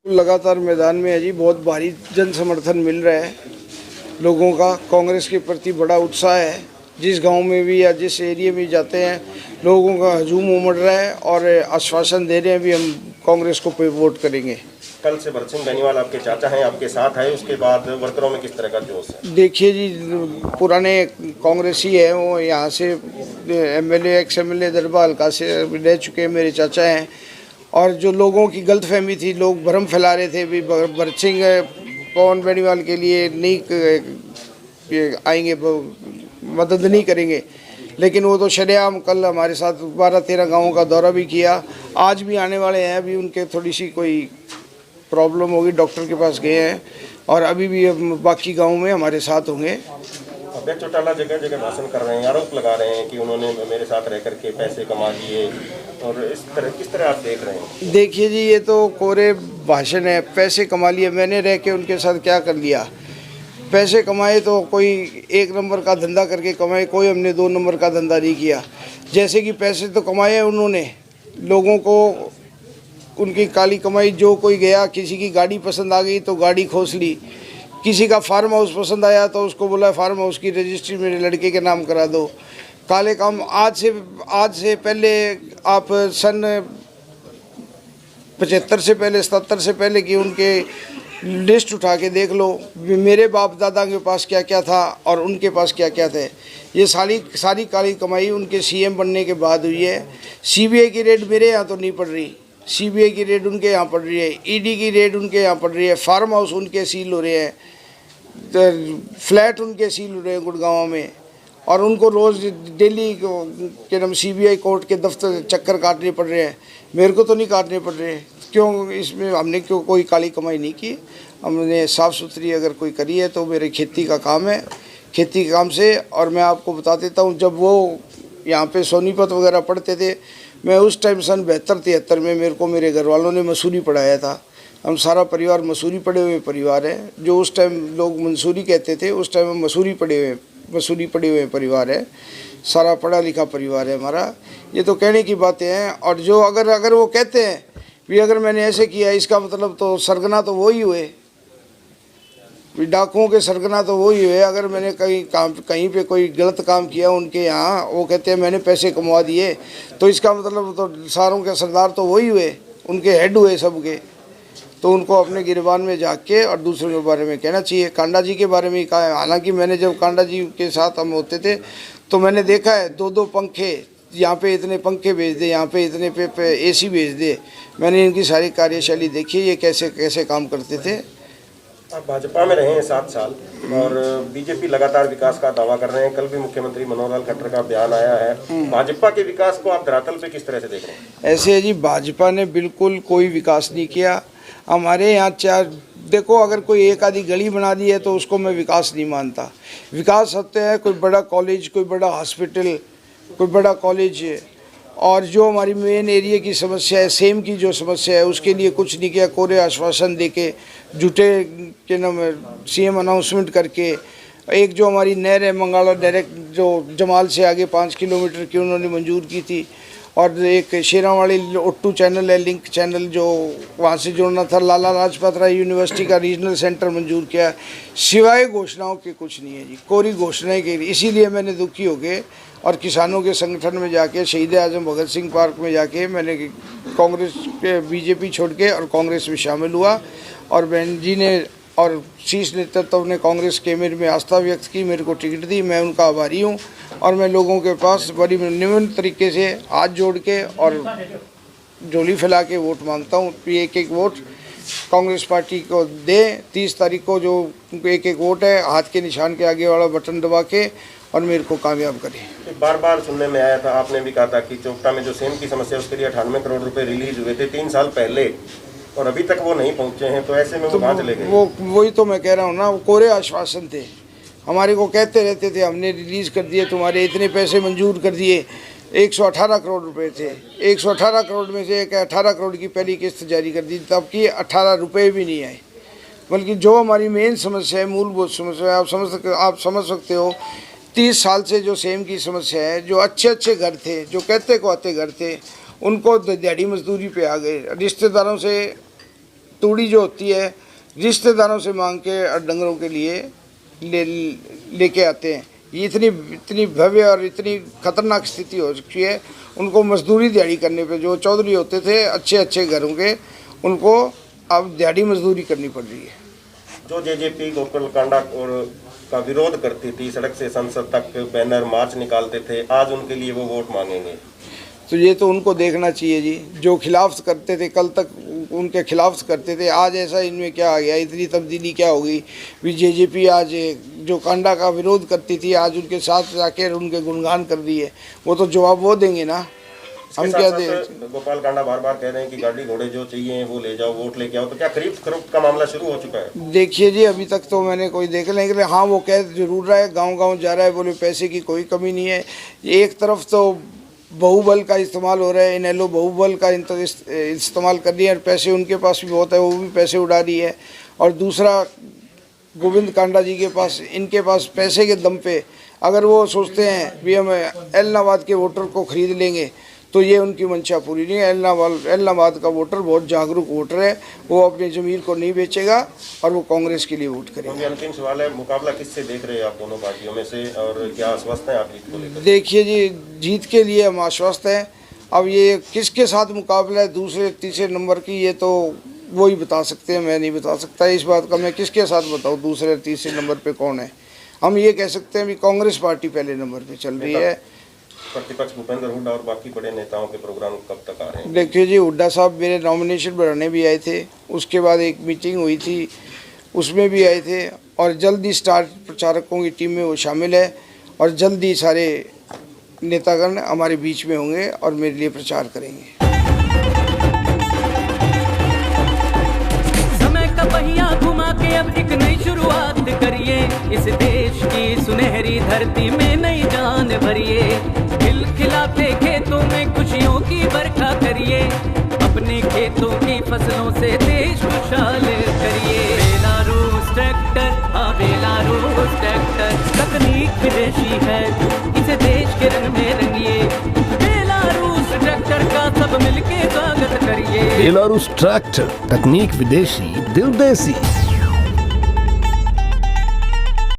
लगातार मैदान में है जी, बहुत भारी जन समर्थन मिल रहा है लोगों का। कांग्रेस के प्रति बड़ा उत्साह है। जिस गांव में भी या जिस एरिया में जाते हैं लोगों का हजूम उमड़ रहा है और आश्वासन दे रहे हैं भी हम कांग्रेस को पे वोट करेंगे। कल से भरत सिंह बेनीवाल आपके चाचा हैं, आपके साथ आए, उसके बाद वर्करों में किस तरह का जोश है? देखिए जी, पुराने कांग्रेसी है, वो यहाँ से एमएलए एक्स एमएलए दरबार हल्का से रह चुके हैं, मेरे चाचा हैं। और जो लोगों की गलतफहमी थी, लोग भ्रम फैला रहे थे भी भरत सिंह पवन बेनीवाल के लिए नहीं आएंगे, मदद नहीं करेंगे, लेकिन वो तो शरेआम कल हमारे साथ 12-13 गाँवों का दौरा भी किया। आज भी आने वाले हैं, अभी उनके थोड़ी सी कोई प्रॉब्लम होगी, डॉक्टर के पास गए हैं और अभी भी बाकी गाँव में हमारे साथ होंगे। अभय चौटाला जगह जगह भाषण कर रहे हैं, आरोप लगा रहे हैं कि उन्होंने मेरे साथ रह करके पैसे कमा लिए, और इस तरह किस तरह आप देख रहे हैं? देखिए जी, ये तो कोरे भाषण है। पैसे कमा लिए, मैंने रह के उनके साथ क्या कर लिया? पैसे कमाए तो कोई 1 नंबर का धंधा करके कमाए, कोई हमने 2 नंबर का धंधा नहीं किया। जैसे कि पैसे तो कमाए उन्होंने, लोगों को उनकी काली कमाई। जो कोई गया, किसी की गाड़ी पसंद आ गई तो गाड़ी खोस ली, किसी का फार्म हाउस पसंद आया तो उसको बोला फार्म हाउस की रजिस्ट्री मेरे लड़के के नाम करा दो। काले काम आज से पहले आप सन 75 से पहले 77 से पहले की उनके लिस्ट उठा के देख लो, मेरे बाप दादा के पास क्या क्या था और उनके पास क्या क्या थे। ये सारी काली कमाई उनके सीएम बनने के बाद हुई है। सीबीआई की रेड मेरे यहाँ तो नहीं पड़ रही, सीबीआई की रेड उनके यहाँ पड़ रही है, ईडी की रेड उनके यहाँ पड़ रही है, फार्म हाउस उनके सील हो रहे हैं, फ्लैट उनके सील हो रहे हैं गुड़गांव में, और उनको रोज़ डेली के नाम सीबीआई कोर्ट के दफ्तर चक्कर काटने पड़ रहे हैं। मेरे को तो नहीं काटने पड़ रहे। क्यों? इसमें हमने क्यों कोई काली कमाई नहीं की। हमने साफ़ सुथरी अगर कोई करी है तो मेरे खेती का काम है, खेती के काम से। और मैं आपको बता देता हूँ, जब वो यहाँ पे सोनीपत वगैरह पढ़ते थे, मैं उस टाइम सन 72-73 में मेरे को मेरे घर वालों ने मसूरी पढ़ाया था। हम सारा परिवार मसूरी पढ़े हुए परिवार है। जो उस टाइम लोग मंसूरी कहते थे, उस टाइम हम मसूरी पढ़े हुए परिवार है। सारा पढ़ा लिखा परिवार है हमारा। ये तो कहने की बातें हैं। और जो अगर वो कहते हैं भी अगर मैंने ऐसे किया, इसका मतलब तो सरगना तो वो ही हुए, डाकुओं के सरगना तो वो ही हुए। अगर मैंने कहीं पे कोई गलत काम किया उनके यहाँ, वो कहते हैं मैंने पैसे कमवा दिए, तो इसका मतलब तो सारों के सरदार तो वही हुए, उनके हेड हुए सबके। तो उनको अपने गिरबान में जाके के और दूसरों के बारे में कहना चाहिए। कांडा जी के बारे में ही कहा है। हालांकि मैंने जब कांडा जी के साथ हम होते थे तो मैंने देखा है 2-2 पंखे, यहाँ पे इतने पंखे भेज दे, यहाँ पे इतने पे एसी भेज दे। मैंने इनकी सारी कार्यशैली देखी, ये कैसे काम करते थे। आप भाजपा में रहे हैं 7 साल और बीजेपी लगातार विकास का दावा कर रहे हैं। कल भी मुख्यमंत्री मनोहर लाल खट्टर का बयान आया है। भाजपा के विकास को आप धरातल पे किस तरह से देख रहे हैं? ऐसे है जी, भाजपा ने बिल्कुल कोई विकास नहीं किया हमारे यहाँ। देखो, अगर कोई एक आधी गली बना दी है तो उसको मैं विकास नहीं मानता। विकास होते हैं कोई बड़ा कॉलेज, कोई बड़ा हॉस्पिटल, कोई बड़ा कॉलेज। और जो हमारी मेन एरिया की समस्या है, सेम की जो समस्या है, उसके लिए कुछ नहीं किया। कोरे आश्वासन देके, झूठे के नाम सीएम अनाउंसमेंट करके। एक जो हमारी नहर है मंगाला डायरेक्ट, जो जमाल से आगे 5 किलोमीटर की उन्होंने मंजूर की थी। और एक शेरावाड़ी ओट्टू चैनल है, लिंक चैनल, जो वहाँ से जोड़ना था। लाला लाजपत राय यूनिवर्सिटी का रीजनल सेंटर मंजूर किया। सिवाय घोषणाओं के कुछ नहीं है जी, कोरी घोषणाएं की। इसीलिए मैंने दुखी हो गए और किसानों के संगठन में जाके, शहीद आजम भगत सिंह पार्क में जाके मैंने कांग्रेस के बीजेपी छोड़ के और कांग्रेस में शामिल हुआ। और बहन जी ने और शीर्ष नेतृत्व ने कांग्रेस के मेरे में आस्था व्यक्त की, मेरे को टिकट दी। मैं उनका आभारी हूँ और मैं लोगों के पास बड़ी निम्न तरीके से हाथ जोड़ के और झोली फैला के वोट मांगता हूँ। एक वोट कांग्रेस पार्टी को दे। 30 तारीख को जो एक वोट है, हाथ के निशान के आगे वाला बटन दबा के और मेरे को कामयाब करें। बार सुनने में आया था, आपने भी कहा था कि चोपटा में जो सेम की समस्या, उसके लिए 98 करोड़ रुपए रिलीज हुए थे 3 साल पहले, और अभी तक वो नहीं पहुंचे हैं। तो ऐसे में वो कहाँ चले गए? वही तो मैं कह रहा हूँ ना, वो कोरे आश्वासन थे। हमारे को कहते रहते थे हमने रिलीज़ कर दिए, तुम्हारे इतने पैसे मंजूर कर दिए। 118 करोड़ रुपए थे। 118 करोड़ में से 18 करोड़ की पहली किस्त जारी कर दी, तब की 18 रुपये भी नहीं आए। बल्कि जो हमारी मेन समस्या है, मूलभूत समस्या है, आप समझ सकते हो। 30 साल से जो सेम की समस्या है, जो अच्छे घर थे, जो कहते को आते घर थे, उनको दिहाड़ी मजदूरी पे आ गए। रिश्तेदारों से तूड़ी जो होती है रिश्तेदारों से मांग के और डंगरों के लिए लेके आते हैं। ये इतनी भव्य और इतनी खतरनाक स्थिति हो चुकी है। उनको मजदूरी दिहाड़ी करने पे, जो चौधरी होते थे अच्छे घरों के, उनको अब दिहाड़ी मजदूरी करनी पड़ रही है। जो जेजेपी गोकुल कांडा और का विरोध करती थी, सड़क से संसद तक बैनर मार्च निकालते थे, आज उनके लिए वो वोट मांगेंगे। तो ये तो उनको देखना चाहिए जी। जो खिलाफ करते थे, कल तक उनके खिलाफ करते थे, आज ऐसा इनमें क्या आ गया, इतनी तब्दीली क्या हो गई। जेजेपी आज जो कांडा का विरोध करती थी, आज उनके साथ जाकर उनके गुणगान कर रही है। वो तो जवाब वो देंगे ना, हम क्या दें। गोपाल कांडा बार बार कह रहे हैं कि गाड़ी घोड़े जो चाहिए वो ले जाओ, वोट लेके आओ। तो क्या खरीद फरोख्त का मामला शुरू हो चुका है? देखिए जी, अभी तक तो मैंने कोई देख लेकिन हाँ वो कह जरूर रहा है, गांव जा रहा है, बोले पैसे की कोई कमी नहीं है। एक तरफ तो बहुबल का इस्तेमाल हो रहा है, इनेलो बहुबल का इस्तेमाल कर रही है और पैसे उनके पास भी बहुत है, वो भी पैसे उड़ा रही है। और दूसरा गोविंद कांडा जी के पास, इनके पास पैसे के दम पे अगर वो सोचते हैं भी हम एलनाबाद के वोटर को खरीद लेंगे, तो ये उनकी मंशा पूरी नहीं है। एलनाबाद का वोटर बहुत जागरूक वोटर है, वो अपनी ज़मीर को नहीं बेचेगा और वो कांग्रेस के लिए वोट करेगा। अंतिम सवाल है, मुकाबला किससे देख रहे हैं आप दोनों पार्टियों में से, और क्या आश्वस्त हैं आप जीत को लेकर? देखिए जी, जीत के लिए हम आश्वस्त हैं। अब ये किसके साथ मुकाबला है दूसरे तीसरे नंबर की, ये तो वो ही बता सकते हैं, मैं नहीं बता सकता इस बात का। मैं किसके साथ बताऊँ दूसरे तीसरे नंबर पे कौन है। हम ये कह सकते हैं भी कांग्रेस पार्टी पहले नंबर पे चल रही है। प्रतिपक्ष भूपेंद्र हुड्डा और बाकी बड़े नेताओं के प्रोग्राम कब तक आ रहे हैं? देखिए जी, हुड्डा साहब मेरे नॉमिनेशन बढ़ाने भी आए थे, उसके बाद एक मीटिंग हुई थी उसमें भी आए थे, और जल्दी स्टार प्रचारकों की टीम में वो शामिल है और जल्दी सारे नेतागण हमारे बीच में होंगे और मेरे लिए प्रचार करेंगे। समय का पहिया घुमा के अब एक नई शुरुआत करिए, इस देश की सुनहरी धरती में नई जान भरिए। खिलखिलाते खेतों में खुशियों की बरखा करिए, अपने खेतों की फसलों से देश खुशहाल करिए। बेलारूस ट्रैक्टर, हाँ बेलारूस ट्रैक्टर, तकनीक विदेशी है, इसे देश के रंग में रंगिए। बेलारूस ट्रैक्टर का सब मिलके स्वागत करिए। बेलारूस ट्रैक्टर, तकनीक विदेशी, दिल देसी।